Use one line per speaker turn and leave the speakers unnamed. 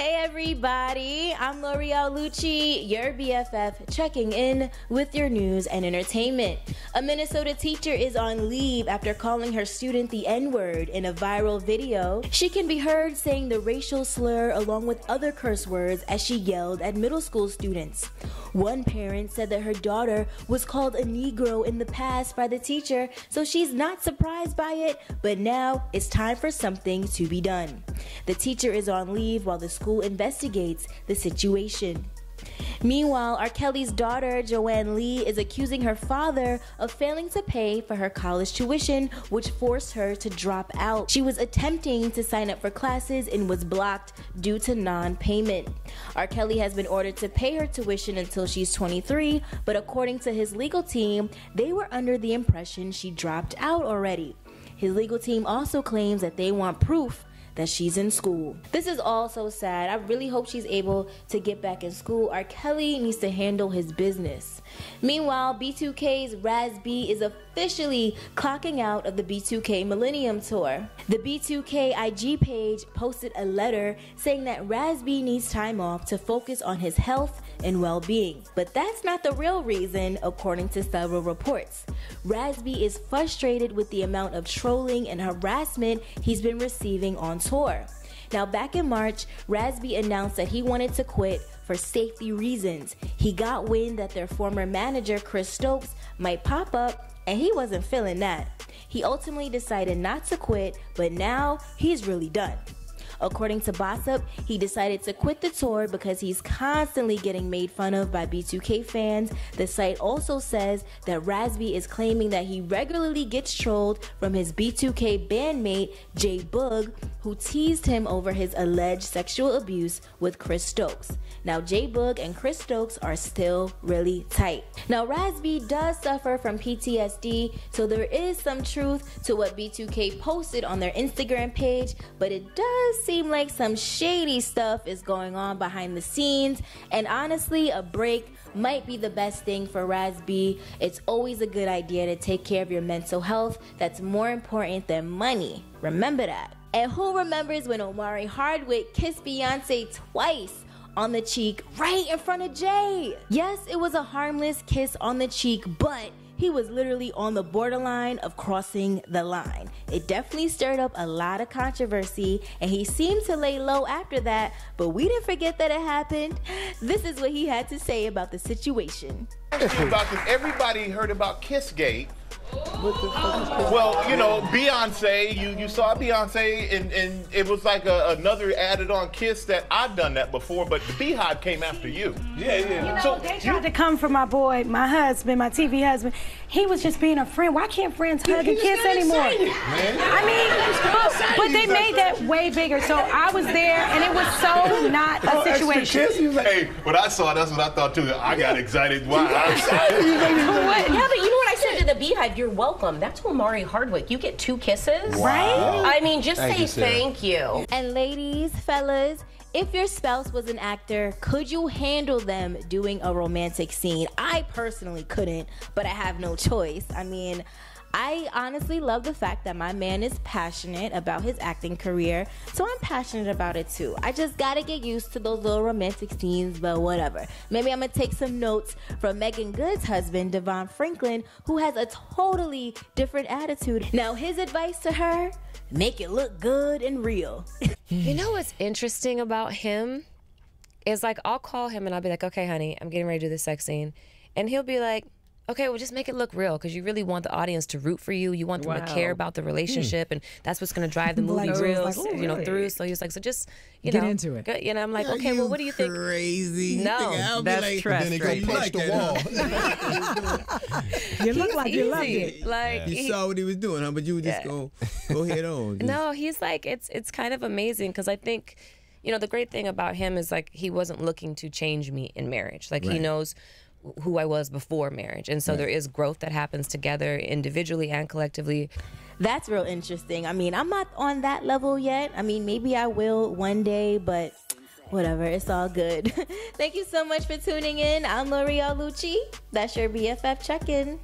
Hey everybody, I'm L'Oreal Lucci, your BFF, checking in with your news and entertainment. A Minnesota teacher is on leave after calling her student the N-word in a viral video. She can be heard saying the racial slur along with other curse words as she yelled at middle school students. One parent said that her daughter was called a Negro in the past by the teacher, so she's not surprised by it, but now it's time for something to be done. The teacher is on leave while the school investigates the situation. Meanwhile, R. Kelly's daughter, Joanne Lee, is accusing her father of failing to pay for her college tuition, which forced her to drop out. She was attempting to sign up for classes and was blocked due to non-payment. R. Kelly has been ordered to pay her tuition until she's 23, but according to his legal team, they were under the impression she dropped out already. His legal team also claims that they want proof that she's in school. This is all so sad. I really hope she's able to get back in school. R. Kelly needs to handle his business. Meanwhile, B2K's Raz B is officially clocking out of the B2K Millennium Tour. The B2K IG page posted a letter saying that Raz B needs time off to focus on his health and well-being. But that's not the real reason, according to several reports. Raz B is frustrated with the amount of trolling and harassment he's been receiving on tour. Now, back in March, Raz B announced that he wanted to quit for safety reasons. He got wind that their former manager, Chris Stokes, might pop up, and he wasn't feeling that. He ultimately decided not to quit, but now he's really done. According to Bossip, he decided to quit the tour because he's constantly getting made fun of by B2K fans. The site also says that Raz B is claiming that he regularly gets trolled from his B2K bandmate, J Boog, who teased him over his alleged sexual abuse with Chris Stokes. Now, J Boog and Chris Stokes are still really tight. Now, Raz B does suffer from PTSD, so there is some truth to what B2K posted on their Instagram page, but it does seem like some shady stuff is going on behind the scenes, and honestly, a break might be the best thing for Raz B. It's always a good idea to take care of your mental health. That's more important than money. Remember that. And who remembers when Omari Hardwick kissed Beyoncé twice on the cheek right in front of Jay? Yes, it was a harmless kiss on the cheek, but he was literally on the borderline of crossing the line. It definitely stirred up a lot of controversy, and he seemed to lay low after that, but we didn't forget that it happened. This is what he had to say about the situation.
Everybody heard about Kissgate. Well, you know, Beyoncé, you saw Beyoncé, and it was like another added on kiss that I've done that before, but the Beehive came after you.
Yeah. You know, they tried to come for my boy, my husband, my TV husband. He was just being a friend. Why can't friends hug and kiss anymore? I mean, but they made that way bigger, so I was there, and it was so not a situation.
Hey, when I saw it, that's what I thought too. I got excited. Wow.
Yeah, but you know what I said to the Beehive? You're welcome. That's Omari Hardwick. You get 2 kisses.
Wow.
Right? I mean, just say thank you.
And ladies, fellas, if your spouse was an actor, could you handle them doing a romantic scene? I personally couldn't, but I have no choice. I mean, I honestly love the fact that my man is passionate about his acting career, so I'm passionate about it too. I just gotta get used to those little romantic scenes, but whatever. Maybe I'm gonna take some notes from Meagan Good's husband, Devon Franklin, who has a totally different attitude. Now, his advice to her, make it look good and real.
You know what's interesting about him is, like, I'll call him and I'll be like, okay, honey, I'm getting ready to do this sex scene. And he'll be like, okay, well, just make it look real, because you really want the audience to root for you. You want them to care about the relationship, and that's what's going to drive the movie real, through. So he's like, so just, get
into it.
You know, I'm like, okay, well, what do you think?
Crazy.
No,
that's trash.
Then they go punch the
wall. You look like you loved it.
Like,
you saw what he was doing, huh? But you would just go head on.
No, he's like, it's kind of amazing, because I think, you know, the great thing about him is, like, he wasn't looking to change me in marriage. Like, he knows who I was before marriage, and so there is growth that happens together individually and collectively.
That's real interesting. I mean, I'm not on that level yet. I mean, maybe I will one day, but whatever, it's all good. Thank you so much for tuning in. I'm L'Oreal Lucci. That's your BFF check-in.